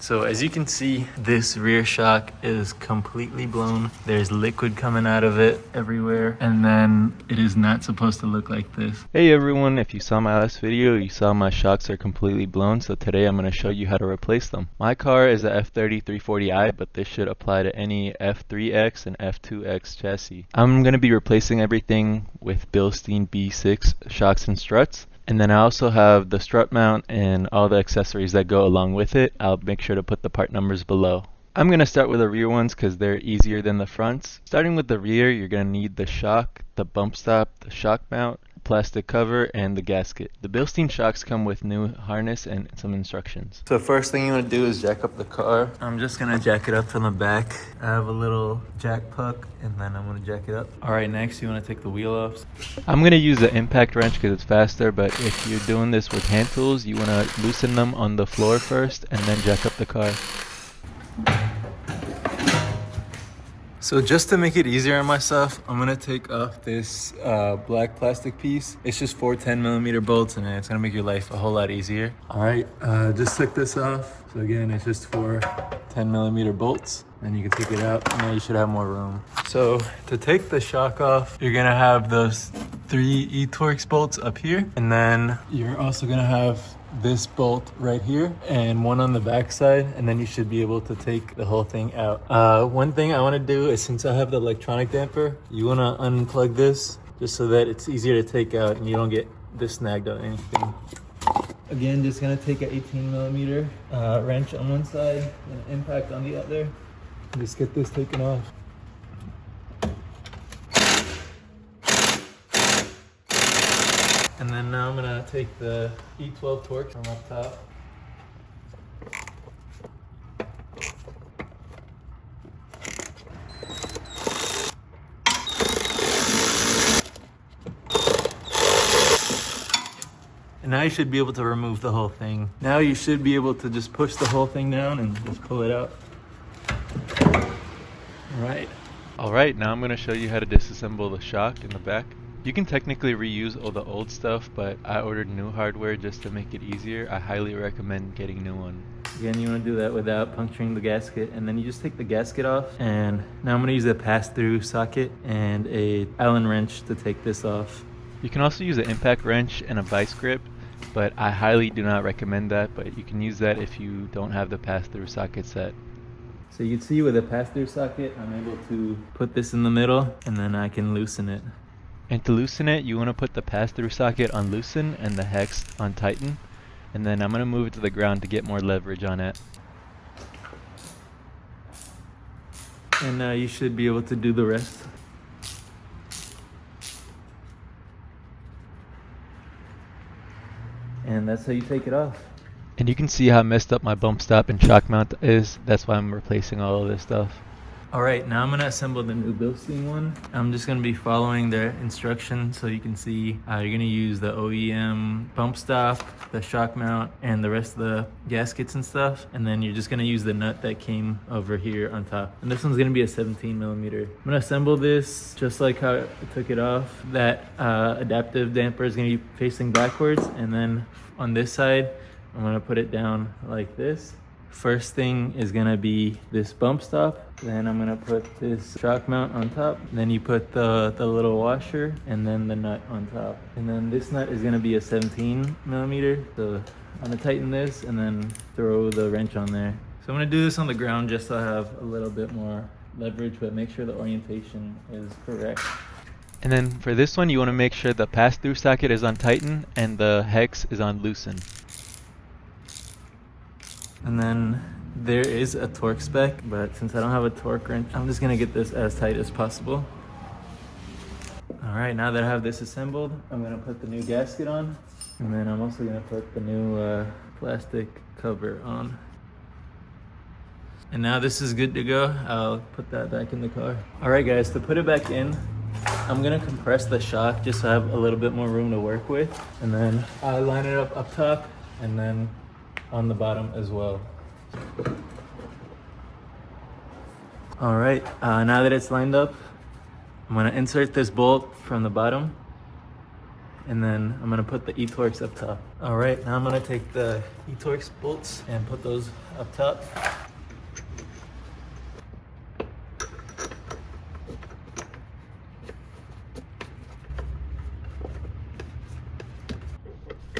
So as you can see, this rear shock is completely blown. There's liquid coming out of it everywhere, and then it is not supposed to look like this. Hey everyone, if you saw my last video, you saw my shocks are completely blown, so today I'm going to show you how to replace them. My car is a F30 340i, but this should apply to any F3x and F2x chassis. I'm going to be replacing everything with Bilstein B6 shocks and struts. And then I also have the strut mount and all the accessories that go along with it. I'll make sure to put the part numbers below. I'm going to start with the rear ones because they're easier than the fronts. Starting with the rear, you're going to need the shock, the bump stop, the shock mount, plastic cover, and the gasket. The Bilstein shocks come with new harness and some instructions. So first thing you want to do is jack up the car. I'm just going to jack it up from the back. I have a little jack puck, and then I'm going to jack it up. All right, next you want to take the wheel off. I'm going to use the impact wrench because it's faster, but if you're doing this with hand tools, you want to loosen them on the floor first and then jack up the car. So just to make it easier on myself, I'm gonna take off this black plastic piece. It's just 4 10mm bolts, and it's gonna make your life a whole lot easier. All right, just took this off. So again, it's just 4 10mm bolts. Then you can take it out, and now you should have more room. So to take the shock off, you're gonna have those 3 E-Torx bolts up here, and then you're also gonna have this bolt right here and one on the back side, and then you should be able to take the whole thing out. One thing I want to do is, since I have the electronic damper, you want to unplug this just so that it's easier to take out and you don't get this snagged on anything. Again, just gonna take an 18mm wrench on one side and an impact on the other. Just get this taken off. And then now I'm gonna take the E12 torque from up top. And now you should be able to remove the whole thing. Now you should be able to just push the whole thing down and just pull it out. All right, now I'm going to show you how to disassemble the shock in the back. You can technically reuse all the old stuff, but I ordered new hardware just to make it easier. I highly recommend getting a new one. Again, you want to do that without puncturing the gasket, and then you just take the gasket off. And now I'm going to use a pass-through socket and a Allen wrench to take this off. You can also use an impact wrench and a vice grip, but I highly do not recommend that, but you can use that if you don't have the pass-through socket set. So you can see with a pass-through socket, I'm able to put this in the middle, and then I can loosen it. And to loosen it, you want to put the pass-through socket on loosen and the hex on tighten. And then I'm going to move it to the ground to get more leverage on it. And now you should be able to do the rest. And that's how you take it off. And you can see how messed up my bump stop and shock mount is. That's why I'm replacing all of this stuff. All right, now I'm gonna assemble the new Bilstein one. I'm just gonna be following their instructions, so you can see you're gonna use the OEM bump stop, the shock mount, and the rest of the gaskets and stuff. And then you're just gonna use the nut that came over here on top. And this one's gonna be a 17mm. I'm gonna assemble this just like how I took it off. That adaptive damper is gonna be facing backwards, and then on this side, I'm gonna put it down like this. First thing is gonna be this bump stop. Then I'm gonna put this shock mount on top. Then you put the little washer and then the nut on top. And then this nut is gonna be a 17mm. So I'm gonna tighten this and then throw the wrench on there. So I'm gonna do this on the ground just so I have a little bit more leverage, but make sure the orientation is correct. And then for this one, you want to make sure the pass-through socket is on tighten and the hex is on loosen. And then there is a torque spec, but since I don't have a torque wrench, I'm just gonna get this as tight as possible. All right, now that I have this assembled, I'm gonna put the new gasket on, and then I'm also gonna put the new plastic cover on. And now this is good to go. I'll put that back in the car. All right guys, to put it back in, I'm gonna compress the shock just so I have a little bit more room to work with. And then I line it up top, and then on the bottom as well. All right, now that it's lined up, I'm gonna insert this bolt from the bottom, and then I'm gonna put the E-Torx up top. All right, now I'm gonna take the E-Torx bolts and put those up top.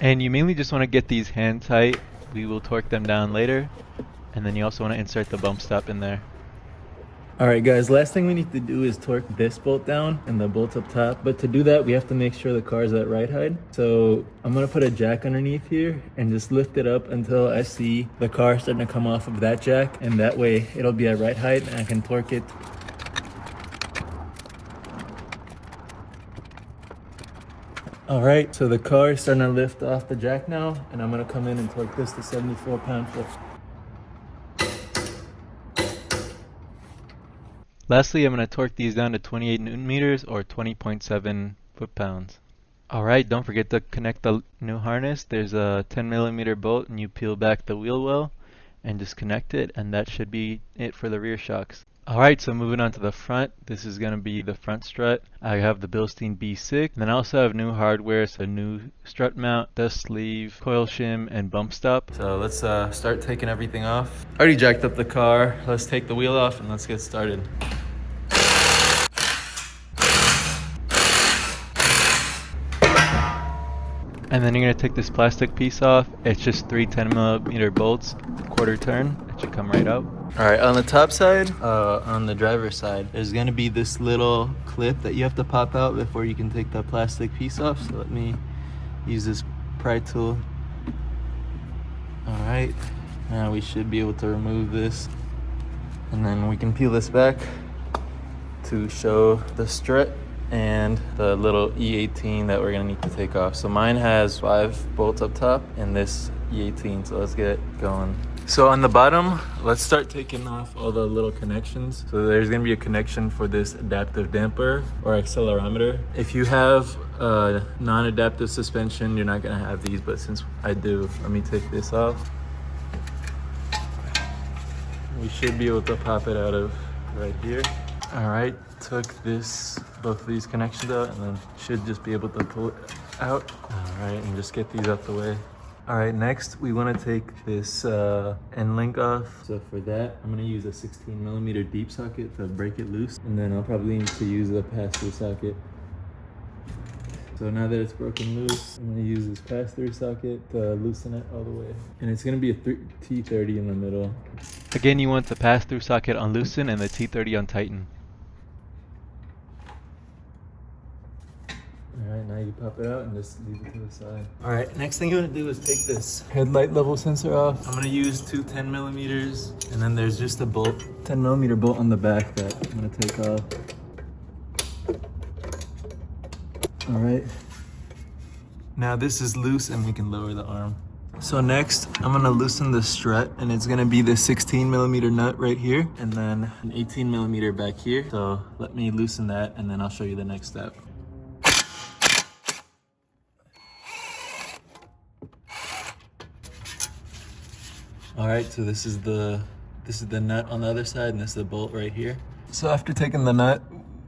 And you mainly just want to get these hand tight. We will torque them down later. And then you also want to insert the bump stop in there. All right, guys, last thing we need to do is torque this bolt down and the bolts up top. But to do that, we have to make sure the car is at right height. So I'm gonna put a jack underneath here and just lift it up until I see the car starting to come off of that jack. And that way it'll be at right height and I can torque it. All right, so the car is starting to lift off the jack now, and I'm gonna come in and torque this to 74 pound-foot. Lastly, I'm going to torque these down to 28 Newton meters or 20.7 foot-pounds. Alright, don't forget to connect the new harness. There's a 10mm bolt and you peel back the wheel well and just connect it, and that should be it for the rear shocks. Alright, so moving on to the front, this is going to be the front strut. I have the Bilstein B6, and then I also have new hardware, so new strut mount, dust sleeve, coil shim, and bump stop. So let's start taking everything off. Already jacked up the car. Let's take the wheel off and let's get started. And then you're going to take this plastic piece off. It's just 3 10mm bolts, quarter turn. It should come right out. All right, on the top side, on the driver's side, there's gonna be this little clip that you have to pop out before you can take the plastic piece off. So let me use this pry tool. All right, now we should be able to remove this. And then we can peel this back to show the strut and the little E18 that we're gonna need to take off. So mine has 5 bolts up top and this E18, so let's get going. So on the bottom, let's start taking off all the little connections. So there's gonna be a connection for this adaptive damper or accelerometer. If you have non-adaptive suspension, you're not gonna have these, but since I do, let me take this off. We should be able to pop it out of right here. All right, took both of these connections out, and then should just be able to pull it out. All right, and just get these out the way. All right, next we want to take this end link off. So for that, I'm gonna use a 16mm deep socket to break it loose, and then I'll probably need to use a pass-through socket. So now that it's broken loose, I'm gonna use this pass-through socket to loosen it all the way. And it's gonna be a T30 in the middle. Again, you want the pass-through socket on loosen and the T30 on tighten. All right, now you pop it out and just leave it to the side. All right, next thing you want to do is take this headlight level sensor off. I'm going to use 2 10mm, and then there's just a bolt, 10mm bolt on the back that I'm going to take off. All right. Now this is loose and we can lower the arm. So next, I'm going to loosen the strut, and it's going to be this 16mm nut right here, and then an 18mm back here. So let me loosen that, and then I'll show you the next step. All right, so this is the nut on the other side, and this is the bolt right here. So after taking the nut,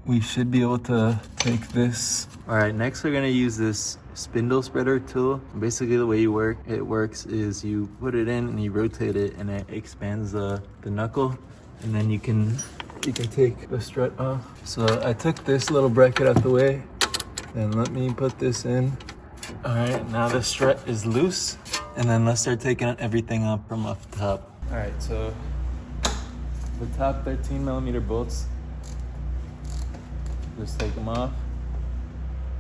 we should be able to take this. All right, next we're gonna use this spindle spreader tool. Basically the way it works is you put it in and you rotate it, and it expands the knuckle, and then you can take the strut off. So I took this little bracket out the way, and let me put this in. All right, now the strut is loose. And then let's start taking everything up from off the top. All right, so the top 13mm bolts, just take them off.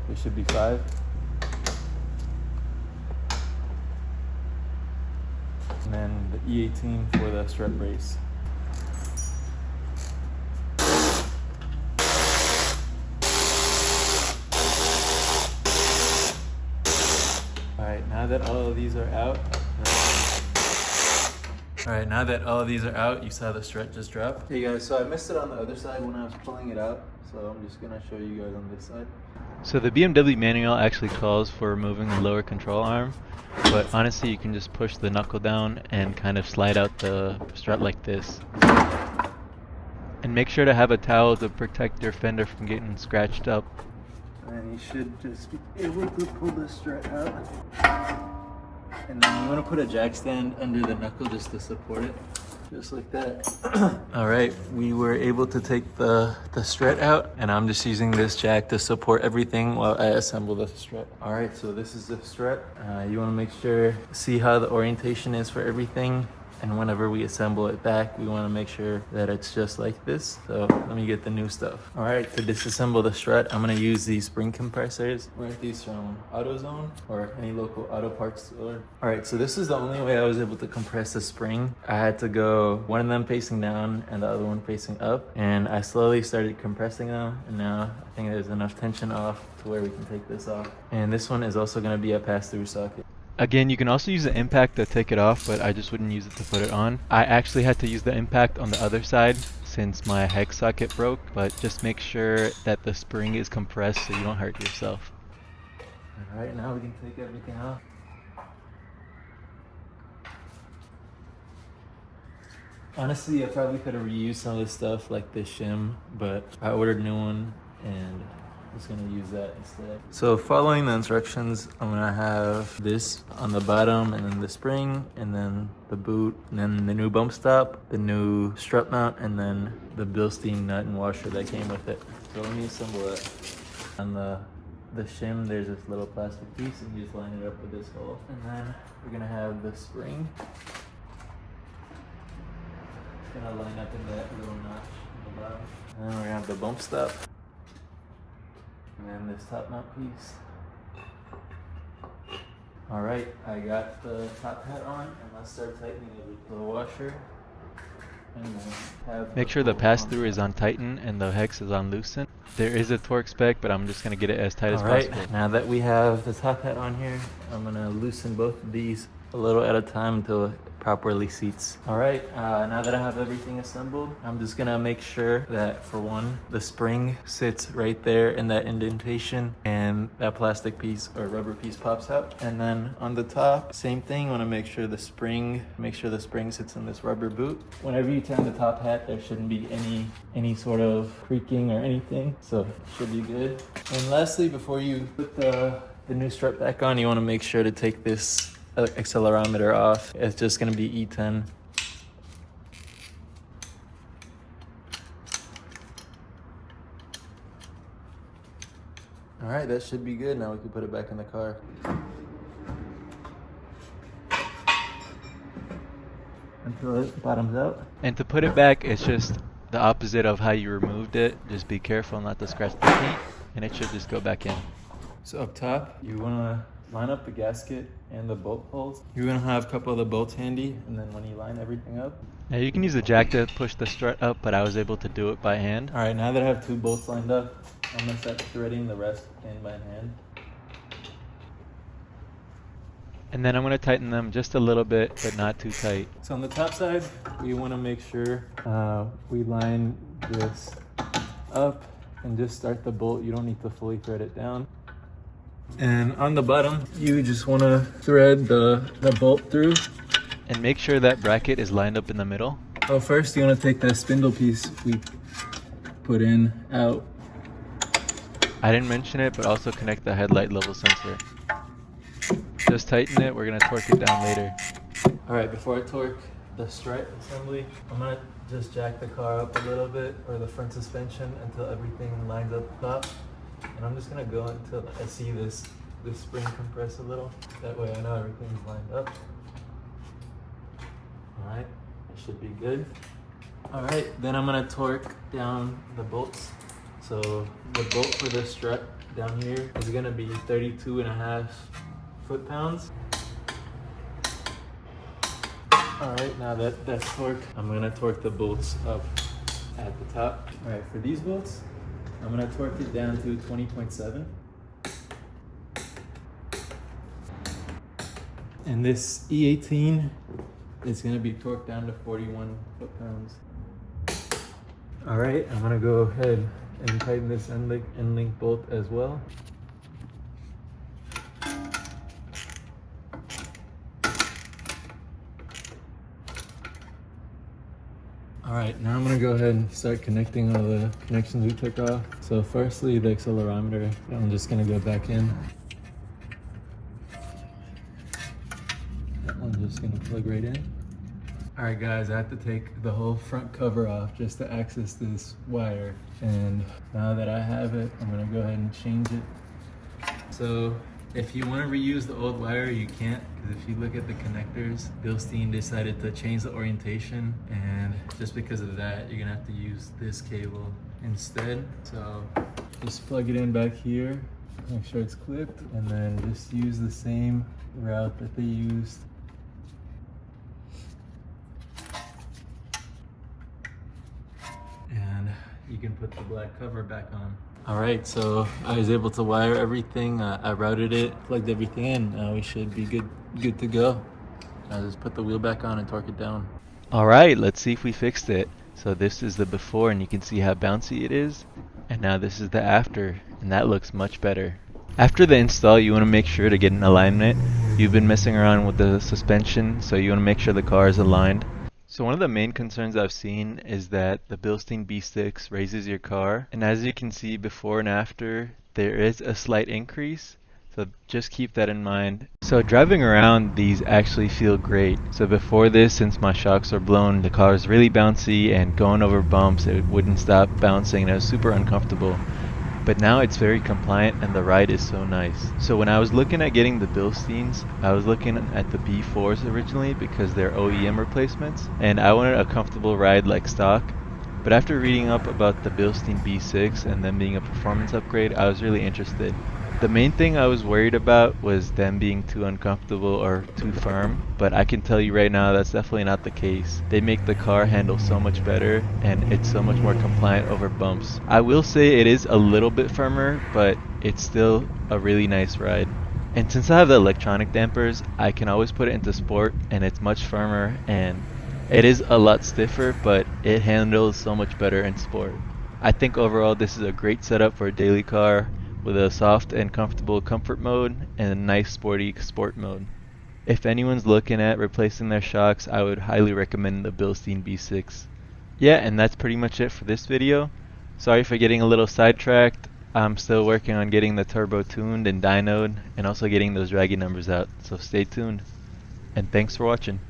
There should be 5. And then the E18 for the strut brace. Alright, now that all of these are out, you saw the strut just drop. Hey guys, so I missed it on the other side when I was pulling it out, so I'm just gonna show you guys on this side. So the BMW manual actually calls for removing the lower control arm, but honestly you can just push the knuckle down and kind of slide out the strut like this. And make sure to have a towel to protect your fender from getting scratched up. And you should just be able to pull the strut out. And then you want to put a jack stand under the knuckle just to support it. Just like that. All right, we were able to take the strut out, and I'm just using this jack to support everything while I assemble the strut. All right, so this is the strut. You want to make sure, see how the orientation is for everything. And whenever we assemble it back, we want to make sure that it's just like this. So let me get the new stuff. All right, to disassemble the strut, I'm going to use these spring compressors. Where are these from? AutoZone or any local auto parts store. All right, so this is the only way I was able to compress the spring. I had to go one of them facing down and the other one facing up. And I slowly started compressing them. And now I think there's enough tension off to where we can take this off. And this one is also going to be a pass-through socket. Again, you can also use the impact to take it off, but I just wouldn't use it to put it on. I actually had to use the impact on the other side since my hex socket broke, but just make sure that the spring is compressed so you don't hurt yourself. All right, now we can take everything off. Honestly, I probably could have reused some of this stuff like this shim, but I ordered a new one and I'm just gonna use that instead. So following the instructions, I'm gonna have this on the bottom and then the spring and then the boot and then the new bump stop, the new strut mount, and then the Bilstein nut and washer that came with it. So let me assemble that. On the shim, there's this little plastic piece and you just line it up with this hole. And then we're gonna have the spring. It's gonna line up in that little notch on the bottom. And then we're gonna have the bump stop. And then this top mount piece. All right, I got the top hat on, and let's start tightening the washer. And then have Make sure the pass-through is on tighten and the hex is on loosen. There is a torque spec, but I'm just gonna get it as tight as possible. Now that we have the top hat on here, I'm gonna loosen both of these a little at a time until it properly seats. All right, now that I have everything assembled, I'm just gonna make sure that for one, the spring sits right there in that indentation and that plastic piece or rubber piece pops out. And then on the top, same thing, wanna make sure the spring sits in this rubber boot. Whenever you turn the top hat, there shouldn't be any sort of creaking or anything, so it should be good. And lastly, before you put the new strut back on, you wanna make sure to take this accelerometer off. It's just gonna be E10. All right, that should be good. Now we can put it back in the car. Until it bottoms out. And to put it back, it's just the opposite of how you removed it. Just be careful not to scratch the paint, and it should just go back in. So up top, you wanna line up the gasket and the bolt holes. You're gonna have a couple of the bolts handy, and then when you line everything up. Now you can use a jack to push the strut up, but I was able to do it by hand. All right, now that I have two bolts lined up, I'm gonna start threading the rest in by hand. And then I'm gonna tighten them just a little bit, but not too tight. So on the top side, we wanna make sure we line this up and just start the bolt. You don't need to fully thread it down. And on the bottom, you just want to thread the bolt through. And make sure that bracket is lined up in the middle. Oh, first you want to take that spindle piece we put in out. I didn't mention it, but also connect the headlight level sensor. Just tighten it, we're going to torque it down later. All right, before I torque the strut assembly, I'm going to just jack the car up a little bit, or the front suspension, until everything lines up top. And I'm just gonna go until I see this spring compress a little. That way I know everything's lined up. All right, it should be good. All right, then I'm gonna torque down the bolts. So the bolt for the strut down here is gonna be 32.5 foot-pounds. All right, now that that's torqued, I'm gonna torque the bolts up at the top. All right, for these bolts, I'm gonna torque it down to 20.7. And this E18 is gonna be torqued down to 41 foot-pounds. All right, I'm gonna go ahead and tighten this end link bolt as well. All right, now I'm gonna go ahead and start connecting all the connections we took off. So firstly, the accelerometer, I'm just gonna go back in. That one's just gonna plug right in. All right guys, I have to take the whole front cover off just to access this wire. And now that I have it, I'm gonna go ahead and change it. So if you want to reuse the old wire, you can't, because if you look at the connectors, Bilstein decided to change the orientation, and just because of that, you're gonna have to use this cable instead. So just plug it in back here, make sure it's clipped, and then just use the same route that they used. And you can put the black cover back on. All right, so I was able to wire everything. I routed it, plugged everything in. Now we should be good to go. I just put the wheel back on and torque it down. Alright, let's see if we fixed it. So this is the before and you can see how bouncy it is. And now this is the after, and that looks much better. After the install, you want to make sure to get an alignment. You've been messing around with the suspension, so you want to make sure the car is aligned. So one of the main concerns I've seen is that the Bilstein B6 raises your car, and as you can see before and after, there is a slight increase, so just keep that in mind. So driving around, these actually feel great. So before this, since my shocks are blown, the car is really bouncy, and going over bumps it wouldn't stop bouncing and it was super uncomfortable. But now it's very compliant and the ride is so nice. So when I was looking at getting the Bilsteins, I was looking at the B4s originally because they're OEM replacements, and I wanted a comfortable ride like stock. But after reading up about the Bilstein B6 and them being a performance upgrade, I was really interested. The main thing I was worried about was them being too uncomfortable or too firm, but I can tell you right now that's definitely not the case. They make the car handle so much better and it's so much more compliant over bumps. I will say it is a little bit firmer, but it's still a really nice ride. And since I have the electronic dampers, I can always put it into sport and it's much firmer, and it is a lot stiffer, but it handles so much better in sport. I think overall this is a great setup for a daily car, with a soft and comfortable comfort mode and a nice sporty sport mode. If anyone's looking at replacing their shocks, I would highly recommend the Bilstein B6. Yeah, and that's pretty much it for this video. Sorry for getting a little sidetracked. I'm still working on getting the turbo tuned and dynoed and also getting those draggy numbers out, so stay tuned. And thanks for watching.